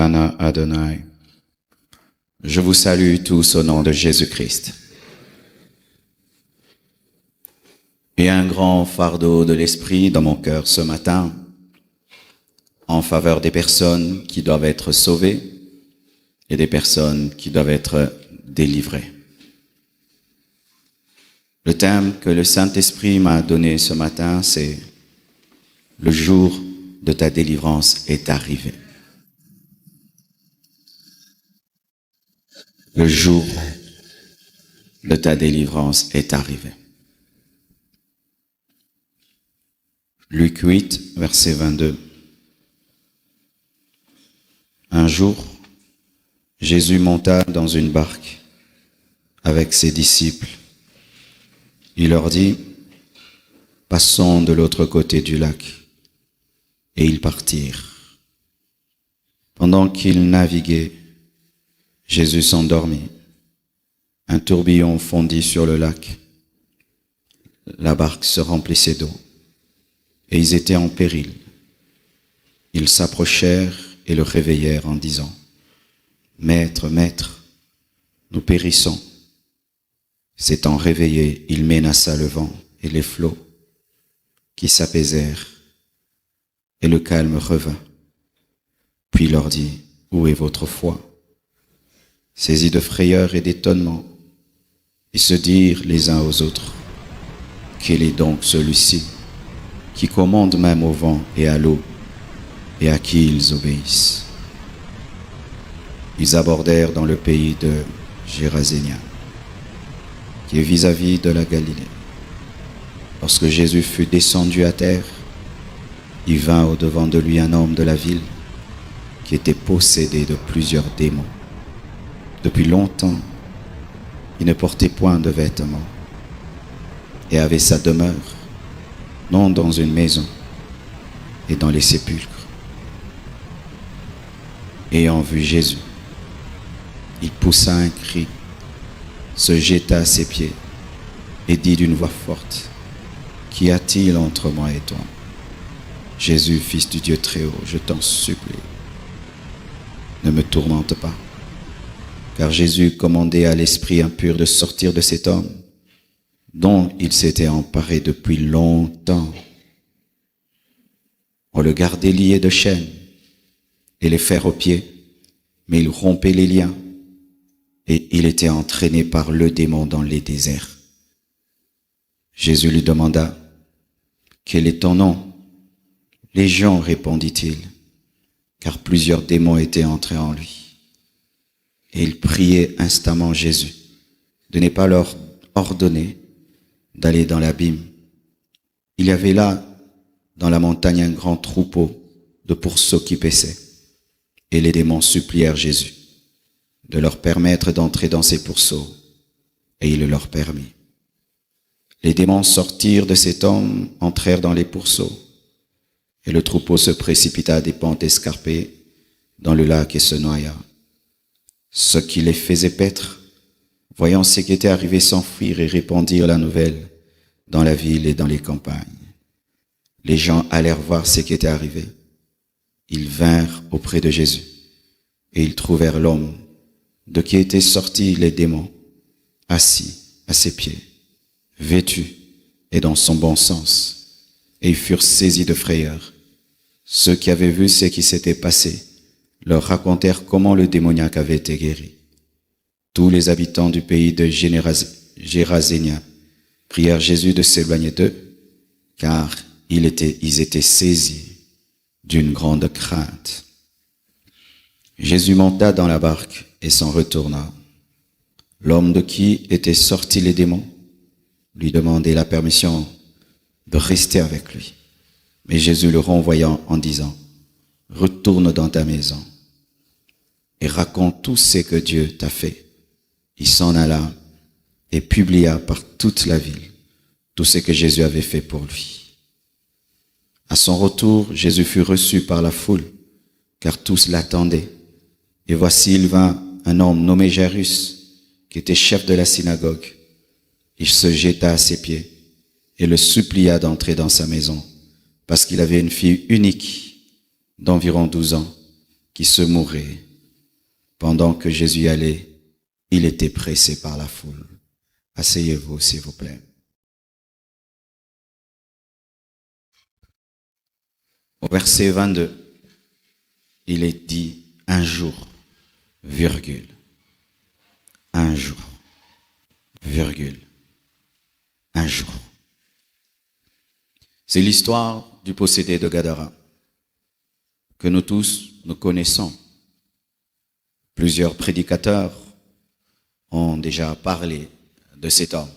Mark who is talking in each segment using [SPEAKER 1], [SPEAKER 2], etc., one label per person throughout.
[SPEAKER 1] Hosanna Adonai. Je vous salue tous au nom de Jésus-Christ. Et un grand fardeau de l'Esprit dans mon cœur ce matin, en faveur des personnes qui doivent être sauvées et des personnes qui doivent être délivrées. Le thème que le Saint-Esprit m'a donné ce matin, c'est « Le jour de ta délivrance est arrivé ». Le jour de ta délivrance est arrivé. Luc 8, verset 22. Un jour, Jésus monta dans une barque avec ses disciples. Il leur dit, « Passons de l'autre côté du lac. » Et ils partirent. Pendant qu'ils naviguaient, Jésus s'endormit. Un tourbillon fondit sur le lac. La barque se remplissait d'eau. Et ils étaient en péril. Ils s'approchèrent et le réveillèrent en disant, « Maître, Maître, nous périssons. » S'étant réveillé, il menaça le vent et les flots, qui s'apaisèrent, et le calme revint. Puis il leur dit, « Où est votre foi ?» Saisis de frayeur et d'étonnement, ils se dirent les uns aux autres, « Quel est donc celui-ci qui commande même au vent et à l'eau, et à qui ils obéissent ?» Ils abordèrent dans le pays de Gérasénia, qui est vis-à-vis de la Galilée. Lorsque Jésus fut descendu à terre, il vint au-devant de lui un homme de la ville qui était possédé de plusieurs démons. Depuis longtemps, il ne portait point de vêtements et avait sa demeure, non dans une maison, et dans les sépulcres. Ayant vu Jésus, il poussa un cri, se jeta à ses pieds et dit d'une voix forte, « Qu'y a-t-il entre moi et toi, Jésus, Fils du Dieu Très-Haut, je t'en supplie, ne me tourmente pas. » Car Jésus commandait à l'esprit impur de sortir de cet homme, dont il s'était emparé depuis longtemps. On le gardait lié de chaînes et les fers aux pieds, mais il rompait les liens et il était entraîné par le démon dans les déserts. Jésus lui demanda, « Quel est ton nom ?» « Légion, répondit-il, car plusieurs démons étaient entrés en lui. Et il priait instamment Jésus de ne pas leur ordonner d'aller dans l'abîme. Il y avait là, dans la montagne, un grand troupeau de pourceaux qui paissaient. Et les démons supplièrent Jésus de leur permettre d'entrer dans ces pourceaux. Et il le leur permit. Les démons sortirent de cet homme, entrèrent dans les pourceaux. Et le troupeau se précipita à des pentes escarpées dans le lac et se noya. Ceux qui les faisaient paître, voyant ce qui était arrivé, s'enfuirent et répandirent la nouvelle dans la ville et dans les campagnes. Les gens allèrent voir ce qui était arrivé. Ils vinrent auprès de Jésus et ils trouvèrent l'homme de qui étaient sortis les démons, assis à ses pieds, vêtu et dans son bon sens, et ils furent saisis de frayeur. Ceux qui avaient vu ce qui s'était passé leur racontèrent comment le démoniaque avait été guéri. Tous les habitants du pays de Gérasénia prièrent Jésus de s'éloigner d'eux, car ils étaient saisis d'une grande crainte. Jésus monta dans la barque et s'en retourna. L'homme de qui étaient sortis les démons lui demandait la permission de rester avec lui. Mais Jésus le renvoya en disant, « Retourne dans ta maison et raconte tout ce que Dieu t'a fait. » Il s'en alla et publia par toute la ville tout ce que Jésus avait fait pour lui. À son retour, Jésus fut reçu par la foule, car tous l'attendaient. Et voici, il vint un homme nommé Jairus, qui était chef de la synagogue. Il se jeta à ses pieds et le supplia d'entrer dans sa maison, parce qu'il avait une fille unique d'environ 12 ans, qui se mourait. Pendant que Jésus allait, il était pressé par la foule. Asseyez-vous, s'il vous plaît. Au verset 22, il est dit un jour, virgule. Un jour, virgule. Un jour. C'est l'histoire du possédé de Gadara que nous tous nous connaissons. Plusieurs prédicateurs ont déjà parlé de cet homme.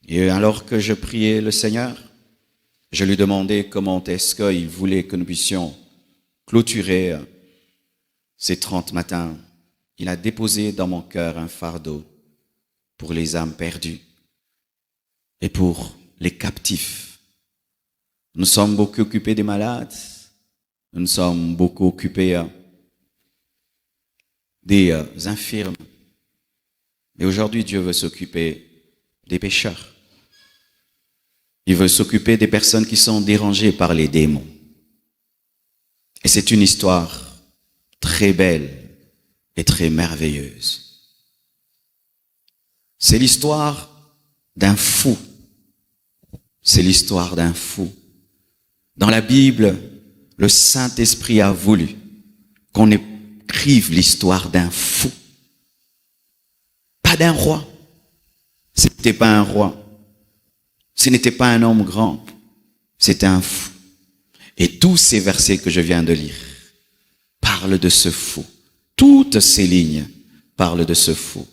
[SPEAKER 1] Et alors que je priais le Seigneur, je lui demandais comment est-ce qu'il voulait que nous puissions clôturer ces 30 matins. Il a déposé dans mon cœur un fardeau pour les âmes perdues et pour les captifs. Nous sommes beaucoup occupés des malades, nous sommes beaucoup occupés des infirmes. Mais aujourd'hui, Dieu veut s'occuper des pécheurs. Il veut s'occuper des personnes qui sont dérangées par les démons. Et c'est une histoire très belle et très merveilleuse. C'est l'histoire d'un fou. C'est l'histoire d'un fou. Dans la Bible, le Saint-Esprit a voulu qu'on écrive l'histoire d'un fou. Pas d'un roi. Ce n'était pas un roi. Ce n'était pas un homme grand. C'était un fou. Et tous ces versets que je viens de lire parlent de ce fou. Toutes ces lignes parlent de ce fou,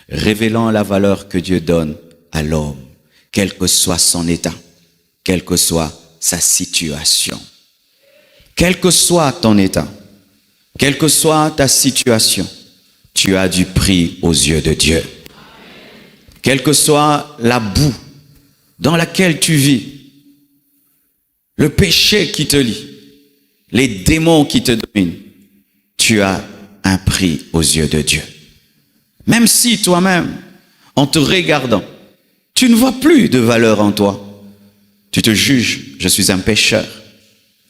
[SPEAKER 1] révélant la valeur que Dieu donne à l'homme, quel que soit son état, quelle que soit sa situation. Quel que soit ton état, quelle que soit ta situation, tu as du prix aux yeux de Dieu. Quelle que soit la boue dans laquelle tu vis, le péché qui te lie, les démons qui te dominent, tu as un prix aux yeux de Dieu. Même si toi-même, en te regardant, tu ne vois plus de valeur en toi, tu te juges, je suis un pécheur,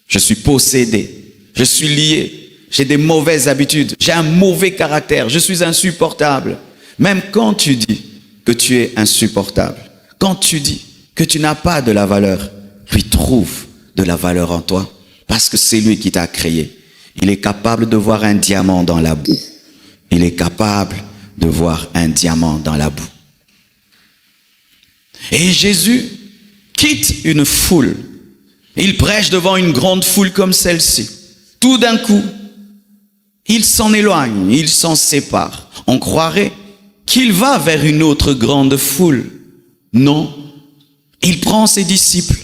[SPEAKER 1] je suis possédé, je suis lié, j'ai des mauvaises habitudes, j'ai un mauvais caractère, je suis insupportable. Même quand tu dis que tu es insupportable, quand tu dis que tu n'as pas de la valeur, lui trouve de la valeur en toi, parce que c'est lui qui t'a créé. Il est capable de voir un diamant dans la boue. Il est capable de voir un diamant dans la boue. Et Jésus quitte une foule. Il prêche devant une grande foule comme celle-ci. Tout d'un coup, il s'en éloigne, il s'en sépare. On croirait qu'il va vers une autre grande foule. Non, il prend ses disciples,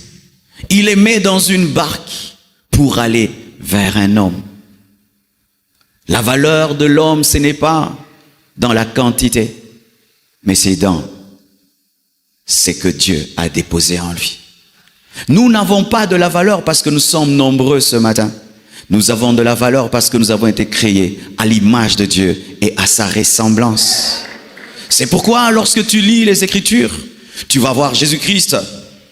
[SPEAKER 1] il les met dans une barque pour aller vers un homme. La valeur de l'homme, ce n'est pas dans la quantité, mais c'est dans ce que Dieu a déposé en lui. Nous n'avons pas de la valeur parce que nous sommes nombreux ce matin. Nous avons de la valeur parce que nous avons été créés à l'image de Dieu et à sa ressemblance. C'est pourquoi lorsque tu lis les Écritures, tu vas voir Jésus-Christ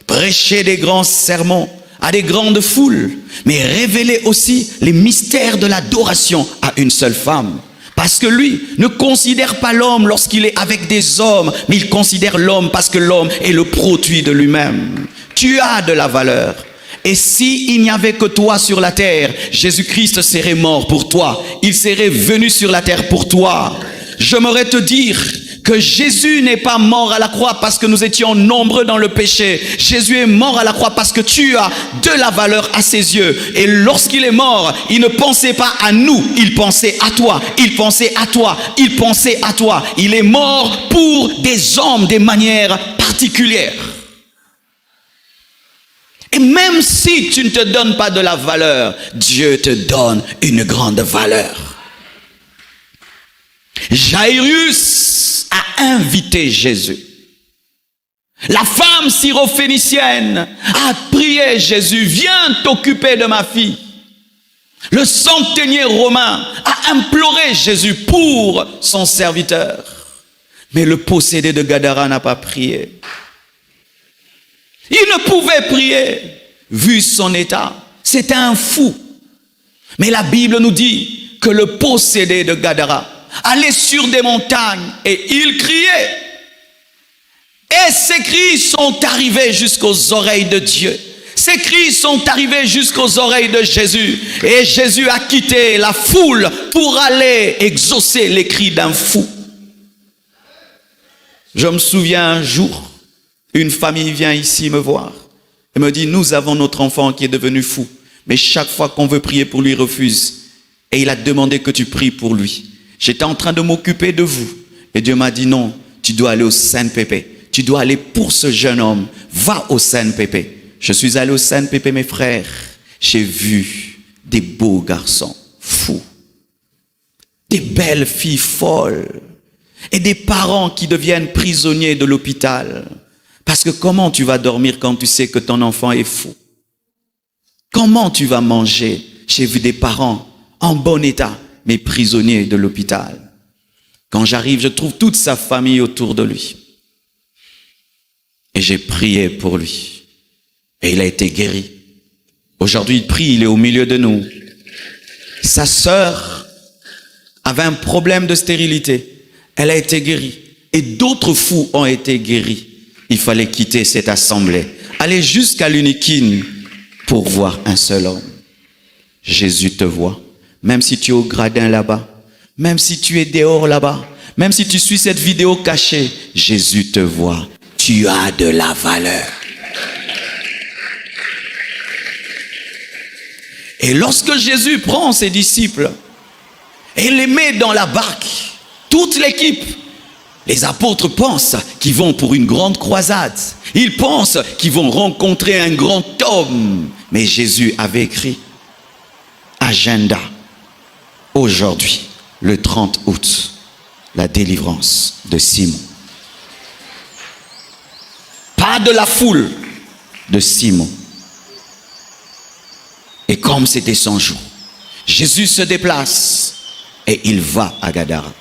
[SPEAKER 1] prêcher des grands sermons à des grandes foules, mais révéler aussi les mystères de l'adoration à une seule femme. Parce que lui ne considère pas l'homme lorsqu'il est avec des hommes, mais il considère l'homme parce que l'homme est le produit de lui-même. Tu as de la valeur. Et s'il n'y avait que toi sur la terre, Jésus-Christ serait mort pour toi. Il serait venu sur la terre pour toi. J'aimerais te dire que Jésus n'est pas mort à la croix parce que nous étions nombreux dans le péché. Jésus est mort à la croix parce que tu as de la valeur à ses yeux. Et lorsqu'il est mort, il ne pensait pas à nous, il pensait à toi, il pensait à toi, il pensait à toi. Il est mort pour des hommes, des manières particulières. Et même si tu ne te donnes pas de la valeur, Dieu te donne une grande valeur. Jairus a invité Jésus. La femme syrophénicienne a prié Jésus, viens t'occuper de ma fille. Le centenier romain a imploré Jésus pour son serviteur. Mais le possédé de Gadara n'a pas prié. Il ne pouvait prier, vu son état. C'était un fou. Mais la Bible nous dit que le possédé de Gadara allait sur des montagnes et il criait. Et ces cris sont arrivés jusqu'aux oreilles de Dieu. Ces cris sont arrivés jusqu'aux oreilles de Jésus. Et Jésus a quitté la foule pour aller exaucer les cris d'un fou. Je me souviens un jour, une famille vient ici me voir et me dit, nous avons notre enfant qui est devenu fou. Mais chaque fois qu'on veut prier pour lui, il refuse. Et il a demandé que tu pries pour lui. J'étais en train de m'occuper de vous. Et Dieu m'a dit, non, tu dois aller au Saint-Pépé. Tu dois aller pour ce jeune homme. Va au Saint-Pépé. Je suis allé au Saint-Pépé, mes frères. J'ai vu des beaux garçons fous. Des belles filles folles. Et des parents qui deviennent prisonniers de l'hôpital. Parce que comment tu vas dormir quand tu sais que ton enfant est fou? Comment tu vas manger? J'ai vu des parents en bon état, mais prisonniers de l'hôpital. Quand j'arrive, je trouve toute sa famille autour de lui. Et j'ai prié pour lui. Et il a été guéri. Aujourd'hui, il prie, il est au milieu de nous. Sa sœur avait un problème de stérilité. Elle a été guérie. Et d'autres fous ont été guéris. Il fallait quitter cette assemblée. Aller jusqu'à l'Uniquine pour voir un seul homme. Jésus te voit. Même si tu es au gradin là-bas. Même si tu es dehors là-bas. Même si tu suis cette vidéo cachée. Jésus te voit. Tu as de la valeur. Et lorsque Jésus prend ses disciples et les met dans la barque, toute l'équipe, les apôtres pensent qu'ils vont pour une grande croisade. Ils pensent qu'ils vont rencontrer un grand homme. Mais Jésus avait écrit, agenda, aujourd'hui, le 30 août, la délivrance de Simon. Pas de la foule, de Simon. Et comme c'était son jour, Jésus se déplace et il va à Gadara.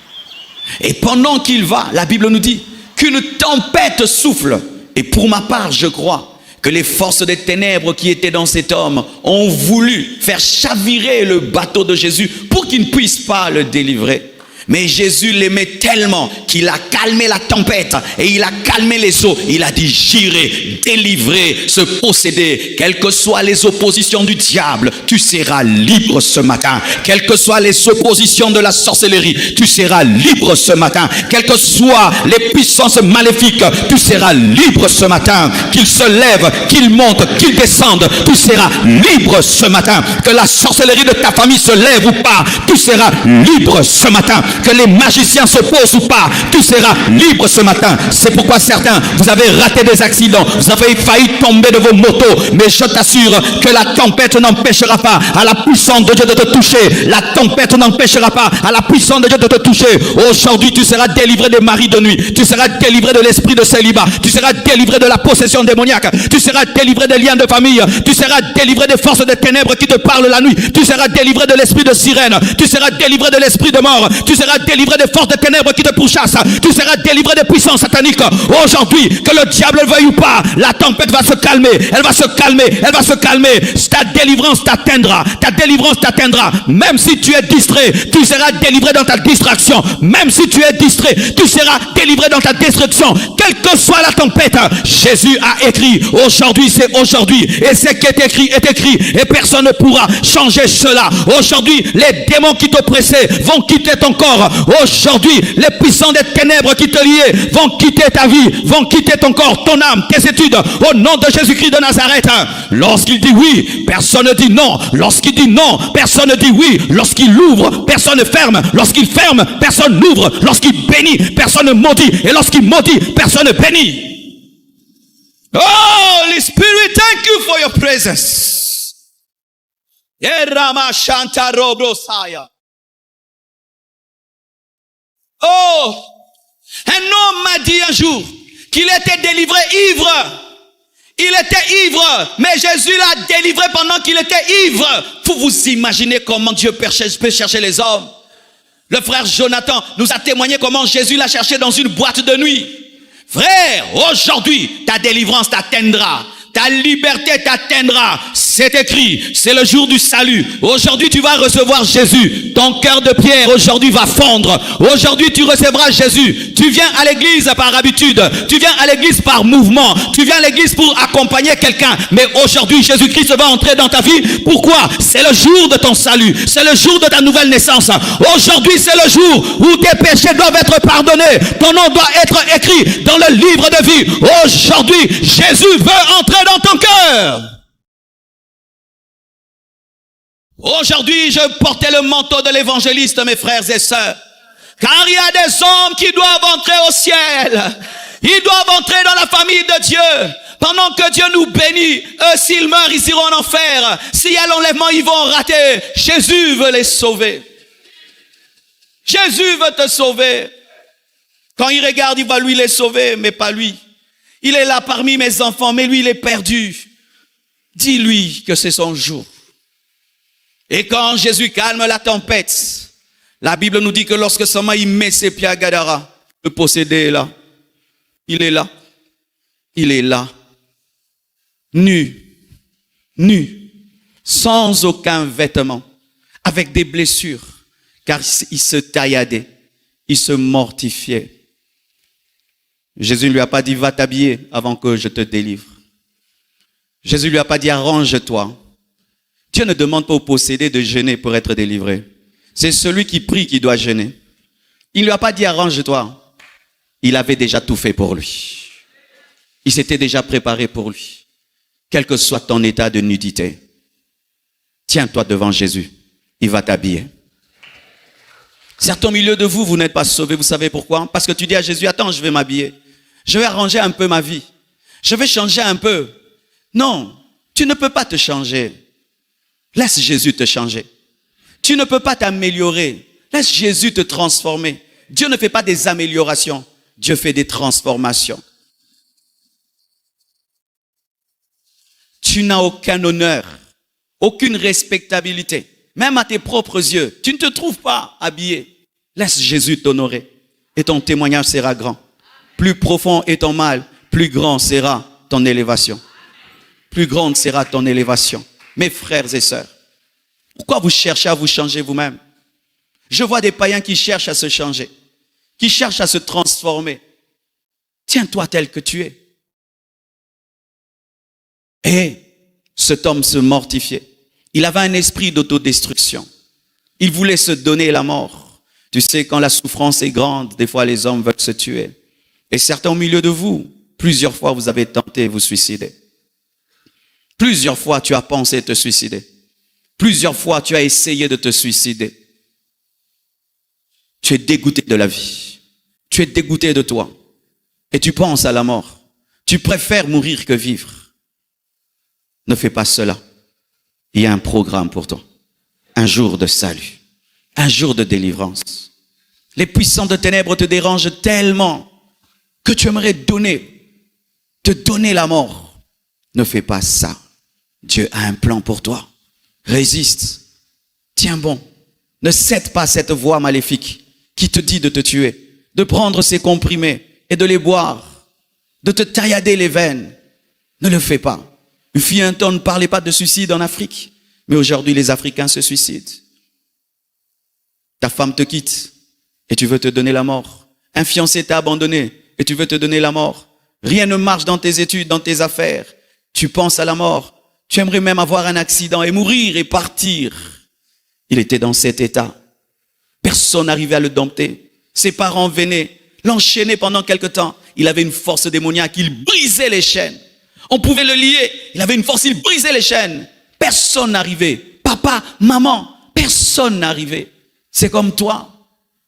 [SPEAKER 1] Et pendant qu'il va, la Bible nous dit qu'une tempête souffle. Et pour ma part, je crois que les forces des ténèbres qui étaient dans cet homme ont voulu faire chavirer le bateau de Jésus pour qu'il ne puisse pas le délivrer. Mais Jésus l'aimait tellement qu'il a calmé la tempête et il a calmé les eaux. Il a dit, j'irai délivrer ce possédé. Quelles que soient les oppositions du diable, tu seras libre ce matin. Quelles que soient les oppositions de la sorcellerie, tu seras libre ce matin. Quelles que soient les puissances maléfiques, tu seras libre ce matin. Qu'ils se lèvent, qu'ils montent, qu'ils descendent, tu seras libre ce matin. Que la sorcellerie de ta famille se lève ou pas, tu seras libre ce matin. Que les magiciens s'opposent ou pas, tu seras libre ce matin. C'est pourquoi certains, vous avez raté des accidents, vous avez failli tomber de vos motos, mais je t'assure que la tempête n'empêchera pas à la puissance de Dieu de te toucher. La tempête n'empêchera pas à la puissance de Dieu de te toucher. Aujourd'hui, tu seras délivré des maris de nuit, tu seras délivré de l'esprit de célibat, tu seras délivré de la possession démoniaque, tu seras délivré des liens de famille, tu seras délivré des forces des ténèbres qui te parlent la nuit, tu seras délivré de l'esprit de sirène, tu seras délivré de l'esprit de mort, tu seras délivré des forces de ténèbres qui te pourchassent. Tu seras délivré des puissances sataniques. Aujourd'hui, que le diable le veuille ou pas, la tempête va se calmer. Elle va se calmer. Elle va se calmer. Ta délivrance t'atteindra. Ta délivrance t'atteindra. Même si tu es distrait, tu seras délivré dans ta distraction. Même si tu es distrait, tu seras délivré dans ta destruction. Quelle que soit la tempête, Jésus a écrit. Aujourd'hui, c'est aujourd'hui. Et ce qui est écrit est écrit. Et personne ne pourra changer cela. Aujourd'hui, les démons qui t'oppressaient vont quitter ton corps. Aujourd'hui, les puissants des ténèbres qui te liaient vont quitter ta vie, vont quitter ton corps, ton âme, tes études, au nom de Jésus-Christ de Nazareth. Lorsqu'il dit oui, personne ne dit non. Lorsqu'il dit non, personne ne dit oui. Lorsqu'il ouvre, personne ne ferme. Lorsqu'il ferme, personne n'ouvre. Lorsqu'il bénit, personne ne maudit. Et lorsqu'il maudit, personne ne bénit. Oh, Holy Spirit, thank you for your presence. Oh, un homme m'a dit un jour qu'il était délivré ivre. Il était ivre, mais Jésus l'a délivré pendant qu'il était ivre. Vous vous imaginez comment Dieu peut chercher les hommes. Le frère Jonathan nous a témoigné comment Jésus l'a cherché dans une boîte de nuit. Frère, aujourd'hui, ta délivrance t'atteindra. ta liberté t'atteindra. C'est écrit, c'est le jour du salut. Aujourd'hui, tu vas recevoir Jésus. Ton cœur de pierre, aujourd'hui, va fondre. Aujourd'hui, tu recevras Jésus. Tu viens à l'église par habitude. Tu viens à l'église par mouvement. Tu viens à l'église pour accompagner quelqu'un. Mais aujourd'hui, Jésus-Christ va entrer dans ta vie. Pourquoi? C'est le jour de ton salut. C'est le jour de ta nouvelle naissance. Aujourd'hui, c'est le jour où tes péchés doivent être pardonnés. Ton nom doit être écrit dans le livre de vie. Aujourd'hui, Jésus veut entrer dans ton cœur. Aujourd'hui, je portais le manteau de l'évangéliste, mes frères et sœurs. Car il y a des hommes qui doivent entrer au ciel. Ils doivent entrer dans la famille de Dieu. Pendant que Dieu nous bénit, eux, s'ils meurent, ils iront en enfer. S'il y a l'enlèvement, ils vont rater. Jésus veut les sauver. Jésus veut te sauver. Quand il regarde, il va lui les sauver, mais pas lui. Il est là parmi mes enfants, mais lui, il est perdu. Dis-lui que c'est son jour. Et quand Jésus calme la tempête, la Bible nous dit que lorsque seulement il met ses pieds à Gadara, le possédé est là. Il est là. Il est là. Nu. Nu. Sans aucun vêtement. Avec des blessures. Car il se tailladait. Il se mortifiait. Jésus ne lui a pas dit, va t'habiller avant que je te délivre. Jésus ne lui a pas dit, arrange-toi. Dieu ne demande pas au possédé de jeûner pour être délivré. C'est celui qui prie qui doit jeûner. Il ne lui a pas dit, arrange-toi. Il avait déjà tout fait pour lui. Il s'était déjà préparé pour lui. Quel que soit ton état de nudité, tiens-toi devant Jésus. Il va t'habiller. Certains au milieu de vous, vous n'êtes pas sauvés. Vous savez pourquoi? Parce que tu dis à Jésus, attends, je vais m'habiller. Je vais arranger un peu ma vie. Je vais changer un peu. Non, tu ne peux pas te changer. Laisse Jésus te changer. Tu ne peux pas t'améliorer. Laisse Jésus te transformer. Dieu ne fait pas des améliorations. Dieu fait des transformations. Tu n'as aucun honneur, aucune respectabilité. Même à tes propres yeux, tu ne te trouves pas habillé. Laisse Jésus t'honorer et ton témoignage sera grand. Plus profond est ton mal, plus grand sera ton élévation. Plus grande sera ton élévation. Mes frères et sœurs, pourquoi vous cherchez à vous changer vous-même? Je vois des païens qui cherchent à se changer, qui cherchent à se transformer. Tiens-toi tel que tu es. Et cet homme se mortifiait. Il avait un esprit d'autodestruction. Il voulait se donner la mort. Tu sais, quand la souffrance est grande, des fois les hommes veulent se tuer. Et certains au milieu de vous, plusieurs fois vous avez tenté de vous suicider. Plusieurs fois tu as pensé te suicider. Plusieurs fois tu as essayé de te suicider. Tu es dégoûté de la vie. Tu es dégoûté de toi. Et tu penses à la mort. Tu préfères mourir que vivre. Ne fais pas cela. Il y a un programme pour toi. Un jour de salut. Un jour de délivrance. Les puissants de ténèbres te dérangent tellement que tu aimerais te donner la mort. Ne fais pas ça. Dieu a un plan pour toi. Résiste. Tiens bon. Ne cède pas cette voix maléfique qui te dit de te tuer, de prendre ces comprimés et de les boire, de te taillader les veines. Ne le fais pas. Il fut un temps, on ne parlait pas de suicide en Afrique, mais aujourd'hui les Africains se suicident. Ta femme te quitte et tu veux te donner la mort. Un fiancé t'a abandonné et tu veux te donner la mort. Rien ne marche dans tes études, dans tes affaires. Tu penses à la mort. Tu aimerais même avoir un accident et mourir et partir. Il était dans cet état. Personne n'arrivait à le dompter. Ses parents venaient l'enchaîner pendant quelque temps. Il avait une force démoniaque. Il brisait les chaînes. On pouvait le lier. Il avait une force. Il brisait les chaînes. Personne n'arrivait. Papa, maman, personne n'arrivait. C'est comme toi.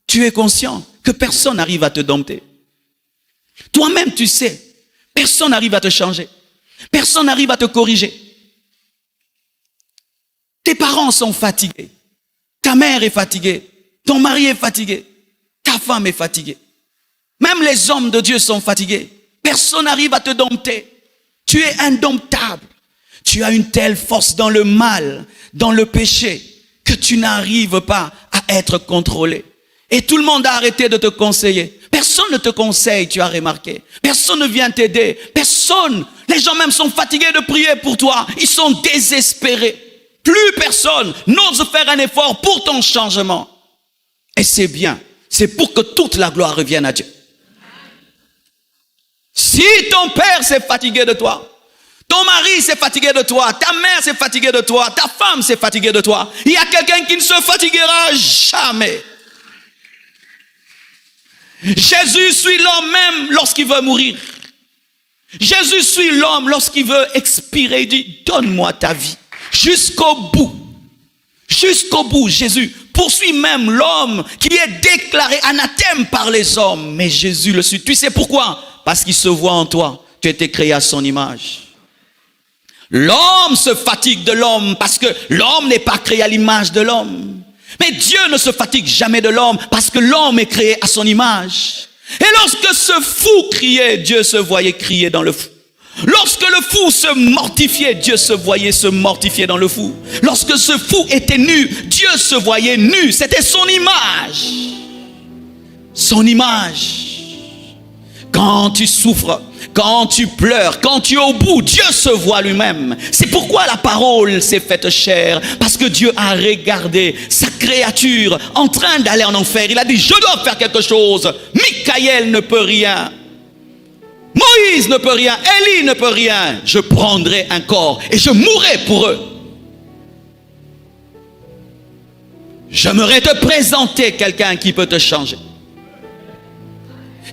[SPEAKER 1] Tu es conscient que personne n'arrive à te dompter. Toi-même, tu sais. Personne n'arrive à te changer. Personne n'arrive à te corriger. Tes parents sont fatigués. Ta mère est fatiguée. Ton mari est fatigué. Ta femme est fatiguée. Même les hommes de Dieu sont fatigués. Personne n'arrive à te dompter. Tu es indomptable. Tu as une telle force dans le mal, dans le péché, que tu n'arrives pas à être contrôlé. Et tout le monde a arrêté de te conseiller. Personne ne te conseille, tu as remarqué. Personne ne vient t'aider. Personne. Les gens même sont fatigués de prier pour toi. Ils sont désespérés. Plus personne n'ose faire un effort pour ton changement. Et c'est bien. C'est pour que toute la gloire revienne à Dieu. Si ton père s'est fatigué de toi, ton mari s'est fatigué de toi, ta mère s'est fatiguée de toi, ta femme s'est fatiguée de toi, il y a quelqu'un qui ne se fatiguera jamais. Jésus suit l'homme même lorsqu'il veut mourir. Jésus suit l'homme lorsqu'il veut expirer. Il dit, donne-moi ta vie. Jusqu'au bout. Jusqu'au bout, Jésus poursuit même l'homme qui est déclaré anathème par les hommes. Mais Jésus le suit. Tu sais pourquoi? Parce qu'il se voit en toi. Tu as été créé à son image. L'homme se fatigue de l'homme parce que l'homme n'est pas créé à l'image de l'homme. Mais Dieu ne se fatigue jamais de l'homme parce que l'homme est créé à son image. Et lorsque ce fou criait, Dieu se voyait crier dans le fou. Lorsque le fou se mortifiait, Dieu se voyait se mortifier dans le fou. Lorsque ce fou était nu, Dieu se voyait nu. C'était son image. Son image. Quand tu souffres, quand tu pleures, quand tu es au bout, Dieu se voit lui-même. C'est pourquoi la parole s'est faite chair. Parce que Dieu a regardé sa créature en train d'aller en enfer. Il a dit, je dois faire quelque chose. Michaël ne peut rien. Moïse ne peut rien. Élie ne peut rien. Je prendrai un corps et je mourrai pour eux. J'aimerais te présenter quelqu'un qui peut te changer.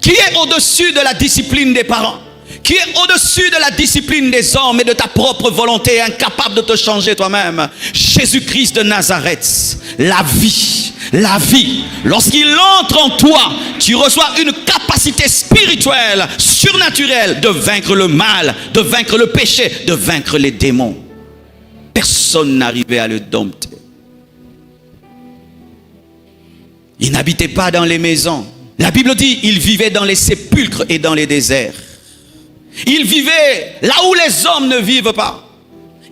[SPEAKER 1] Qui est au-dessus de la discipline des parents, qui est au-dessus de la discipline des hommes et de ta propre volonté, incapable de te changer toi-même. Jésus-Christ de Nazareth, la vie, lorsqu'il entre en toi, tu reçois une capacité spirituelle, surnaturelle de vaincre le mal, de vaincre le péché, de vaincre les démons. Personne n'arrivait à le dompter. Il n'habitait pas dans les maisons. La Bible dit, il vivait dans les sépulcres et dans les déserts. Il vivait là où les hommes ne vivent pas.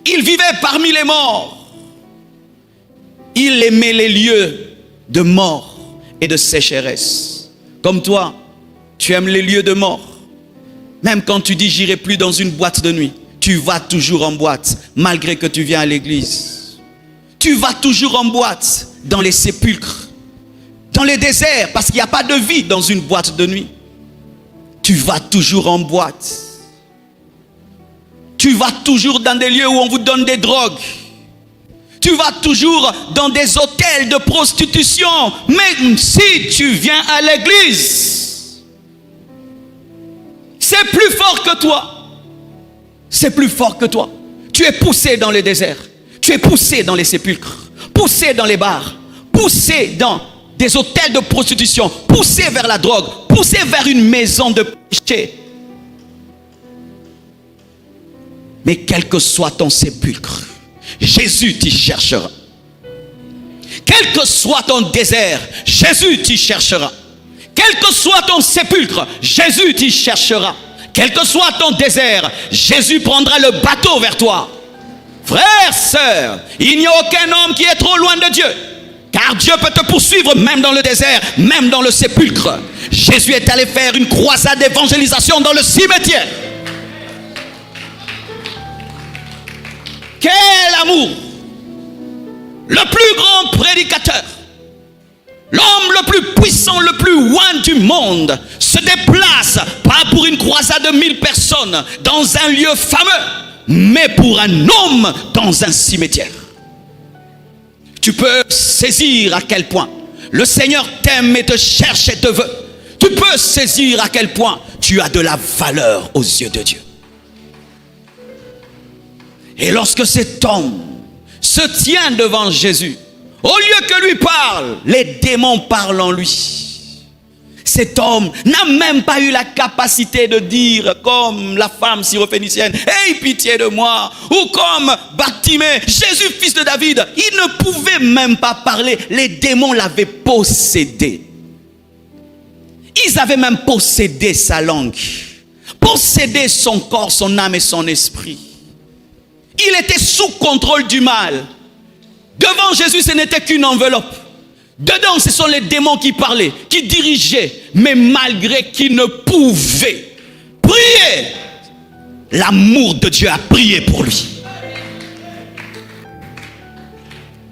[SPEAKER 1] Il vivait parmi les morts. Il aimait les lieux de mort et de sécheresse. Comme toi, tu aimes les lieux de mort. Même quand tu dis, j'irai plus dans une boîte de nuit, tu vas toujours en boîte, malgré que tu viens à l'église. Tu vas toujours en boîte, dans les sépulcres. Dans les déserts, parce qu'il n'y a pas de vie dans une boîte de nuit. Tu vas toujours en boîte. Tu vas toujours dans des lieux où on vous donne des drogues. Tu vas toujours dans des hôtels de prostitution. Même si tu viens à l'église, c'est plus fort que toi. C'est plus fort que toi. Tu es poussé dans les déserts. Tu es poussé dans les sépulcres. Poussé dans les bars. Poussé dans des hôtels de prostitution, poussé vers la drogue, poussé vers une maison de péché. Mais quel que soit ton sépulcre, Jésus t'y cherchera. Quel que soit ton désert, Jésus t'y cherchera. Quel que soit ton sépulcre, Jésus t'y cherchera. Quel que soit ton désert, Jésus prendra le bateau vers toi. Frères, sœurs, il n'y a aucun homme qui est trop loin de Dieu. Car Dieu peut te poursuivre même dans le désert, même dans le sépulcre. Jésus est allé faire une croisade d'évangélisation dans le cimetière. Quel amour! Le plus grand prédicateur, l'homme le plus puissant, le plus loin du monde, se déplace pas pour une croisade de 1000 personnes dans un lieu fameux, mais pour un homme dans un cimetière. Tu peux saisir à quel point le Seigneur t'aime et te cherche et te veut. Tu peux saisir à quel point tu as de la valeur aux yeux de Dieu. Et lorsque cet homme se tient devant Jésus, au lieu que lui parle, les démons parlent en lui. Cet homme n'a même pas eu la capacité de dire comme la femme syrophénicienne, « Aie pitié de moi » ou comme Bartimée, « Jésus, fils de David ». Il ne pouvait même pas parler. Les démons l'avaient possédé. Ils avaient même possédé sa langue, possédé son corps, son âme et son esprit. Il était sous contrôle du mal. Devant Jésus, ce n'était qu'une enveloppe.
[SPEAKER 2] Dedans, ce sont les démons qui parlaient, qui dirigeaient, mais malgré qu'ils ne pouvaient prier, l'amour de Dieu a prié pour lui.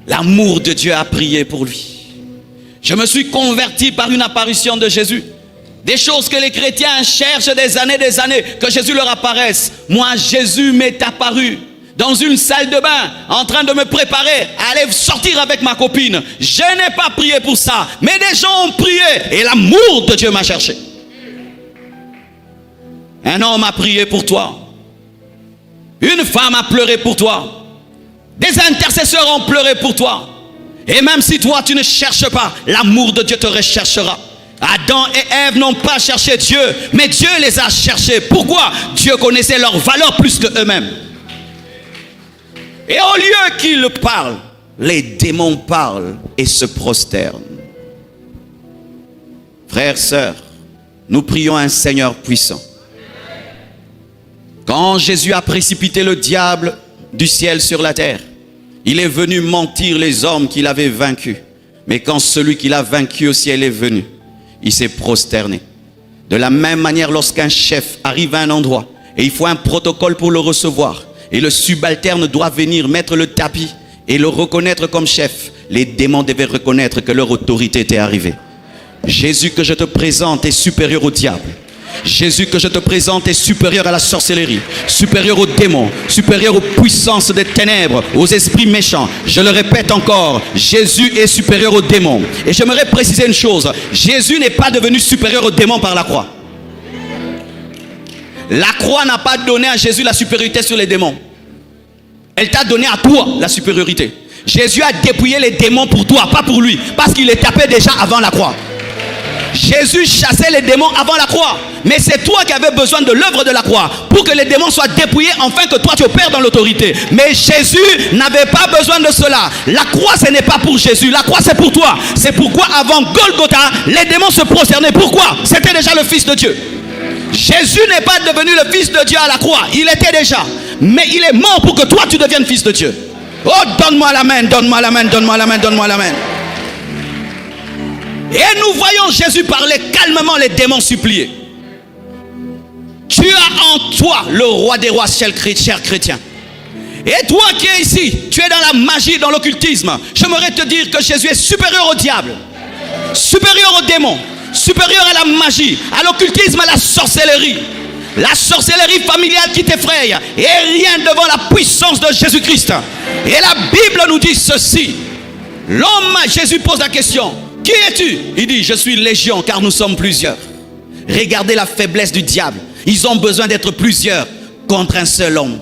[SPEAKER 2] L'amour de Dieu a prié pour lui. Je me suis converti par une apparition de Jésus. Des choses que les chrétiens cherchent des années, que Jésus leur apparaisse. Moi, Jésus m'est apparu dans une salle de bain, en train de me préparer à aller sortir avec ma copine. Je n'ai pas prié pour ça, mais des gens ont prié et l'amour de Dieu m'a cherché. Un homme a prié pour toi. Une femme a pleuré pour toi. Des intercesseurs ont pleuré pour toi. Et même si toi tu ne cherches pas, l'amour de Dieu te recherchera. Adam et Ève n'ont pas cherché Dieu, mais Dieu les a cherchés. Pourquoi? Dieu connaissait leur valeur plus que eux-mêmes. Et au lieu qu'ils parlent, les démons parlent et se prosternent. Frères, sœurs, nous prions un Seigneur puissant. Quand Jésus a précipité le diable du ciel sur la terre, il est venu mentir les hommes qu'il avait vaincus. Mais quand celui qu'il a vaincu au ciel est venu, il s'est prosterné. De la même manière, lorsqu'un chef arrive à un endroit et il faut un protocole pour le recevoir, et le subalterne doit venir mettre le tapis et le reconnaître comme chef, les démons devaient reconnaître que leur autorité était arrivée. Jésus que je te présente est supérieur au diable. Jésus que je te présente est supérieur à la sorcellerie, supérieur aux démons, supérieur aux puissances des ténèbres, aux esprits méchants. Je le répète encore, Jésus est supérieur aux démons. Et j'aimerais préciser une chose, Jésus n'est pas devenu supérieur aux démons par la croix. La croix n'a pas donné à Jésus la supériorité sur les démons. Elle t'a donné à toi la supériorité. Jésus a dépouillé les démons pour toi, pas pour lui, parce qu'il les tapait déjà avant la croix. Jésus chassait les démons avant la croix. Mais c'est toi qui avais besoin de l'œuvre de la croix pour que les démons soient dépouillés, afin que toi tu opères dans l'autorité. Mais Jésus n'avait pas besoin de cela. La croix, ce n'est pas pour Jésus. La croix, c'est pour toi. C'est pourquoi avant Golgotha, les démons se prosternaient. Pourquoi? C'était déjà le Fils de Dieu. Jésus n'est pas devenu le Fils de Dieu à la croix. Il était déjà. Mais il est mort pour que toi tu deviennes Fils de Dieu. Oh, donne-moi la main, donne-moi la main, donne-moi la main, donne-moi la main. Et nous voyons Jésus parler calmement, les démons supplier. Tu as en toi le roi des rois, cher chrétien. Et toi qui es ici, tu es dans la magie, dans l'occultisme. J'aimerais te dire que Jésus est supérieur au diable, supérieur aux démons, supérieur à la magie, à l'occultisme, à la sorcellerie. La sorcellerie familiale qui t'effraie est rien devant la puissance de Jésus-Christ. Et la Bible nous dit ceci. L'homme, Jésus pose la question. Qui es-tu? Il dit, je suis légion, car nous sommes plusieurs. Regardez la faiblesse du diable. Ils ont besoin d'être plusieurs contre un seul homme.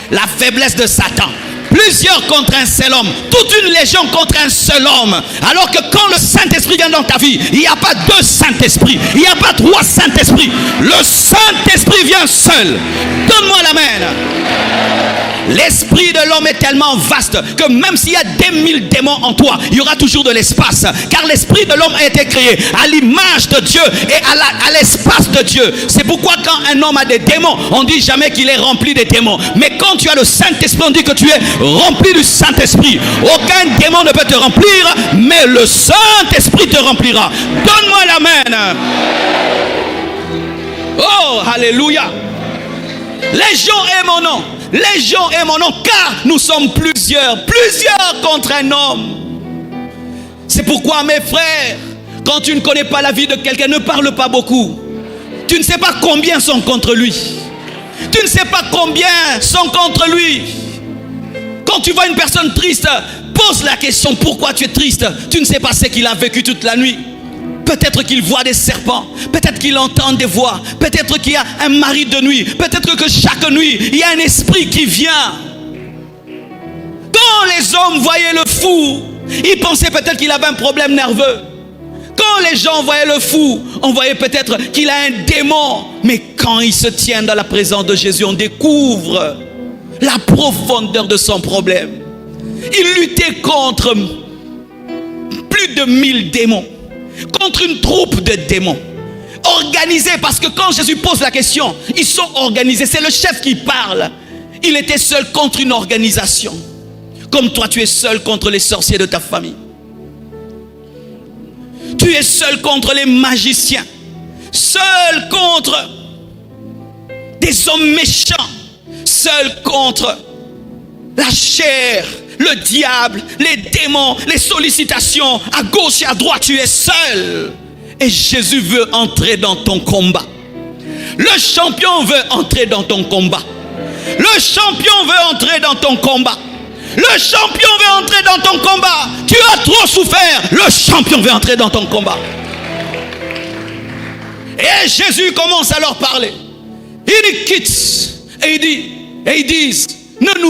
[SPEAKER 2] La faiblesse de Satan. Plusieurs contre un seul homme. Toute une légion contre un seul homme. Alors que quand le Saint-Esprit vient dans ta vie, il n'y a pas deux Saint-Esprits. Il n'y a pas trois Saint-Esprits. Le Saint-Esprit vient seul. Donne-moi la main. L'esprit de l'homme est tellement vaste que même s'il y a des 1000 démons en toi, il y aura toujours de l'espace. Car l'esprit de l'homme a été créé à l'image de Dieu et à l'espace de Dieu. C'est pourquoi quand un homme a des démons, on dit jamais qu'il est rempli de démons. Mais quand tu as le Saint-Esprit, on dit que tu es rempli du Saint-Esprit. Aucun démon ne peut te remplir, mais le Saint-Esprit te remplira. Donne-moi la main. Oh, alléluia. Légion est mon nom. Légion est mon nom, car nous sommes plusieurs contre un homme. C'est pourquoi, mes frères, quand tu ne connais pas la vie de quelqu'un, ne parle pas beaucoup. Tu ne sais pas combien sont contre lui. Tu ne sais pas combien sont contre lui. Quand tu vois une personne triste, pose la question, pourquoi tu es triste? Tu ne sais pas ce qu'il a vécu toute la nuit. Peut-être qu'il voit des serpents, peut-être qu'il entend des voix, peut-être qu'il y a un mari de nuit, peut-être que chaque nuit, il y a un esprit qui vient. Quand les hommes voyaient le fou, ils pensaient peut-être qu'il avait un problème nerveux. Quand les gens voyaient le fou, on voyait peut-être qu'il a un démon. Mais quand il se tient dans la présence de Jésus, on découvre la profondeur de son problème. Il luttait contre plus de 1000 démons. Contre une troupe de démons organisés, parce que quand Jésus pose la question, ils sont organisés, c'est le chef qui parle. Il était seul contre une organisation, comme toi tu es seul contre les sorciers de ta famille. Tu es seul contre les magiciens, seul contre des hommes méchants, seul contre la chair, le diable, les démons, les sollicitations à gauche et à droite. Tu es seul. Et Jésus veut entrer dans ton combat. Le champion veut entrer dans ton combat. Le champion veut entrer dans ton combat. Le champion veut entrer dans ton combat. Tu as trop souffert. Le champion veut entrer dans ton combat. Et Jésus commence à leur parler. Il quitte et il dit, et ils disent, ne nous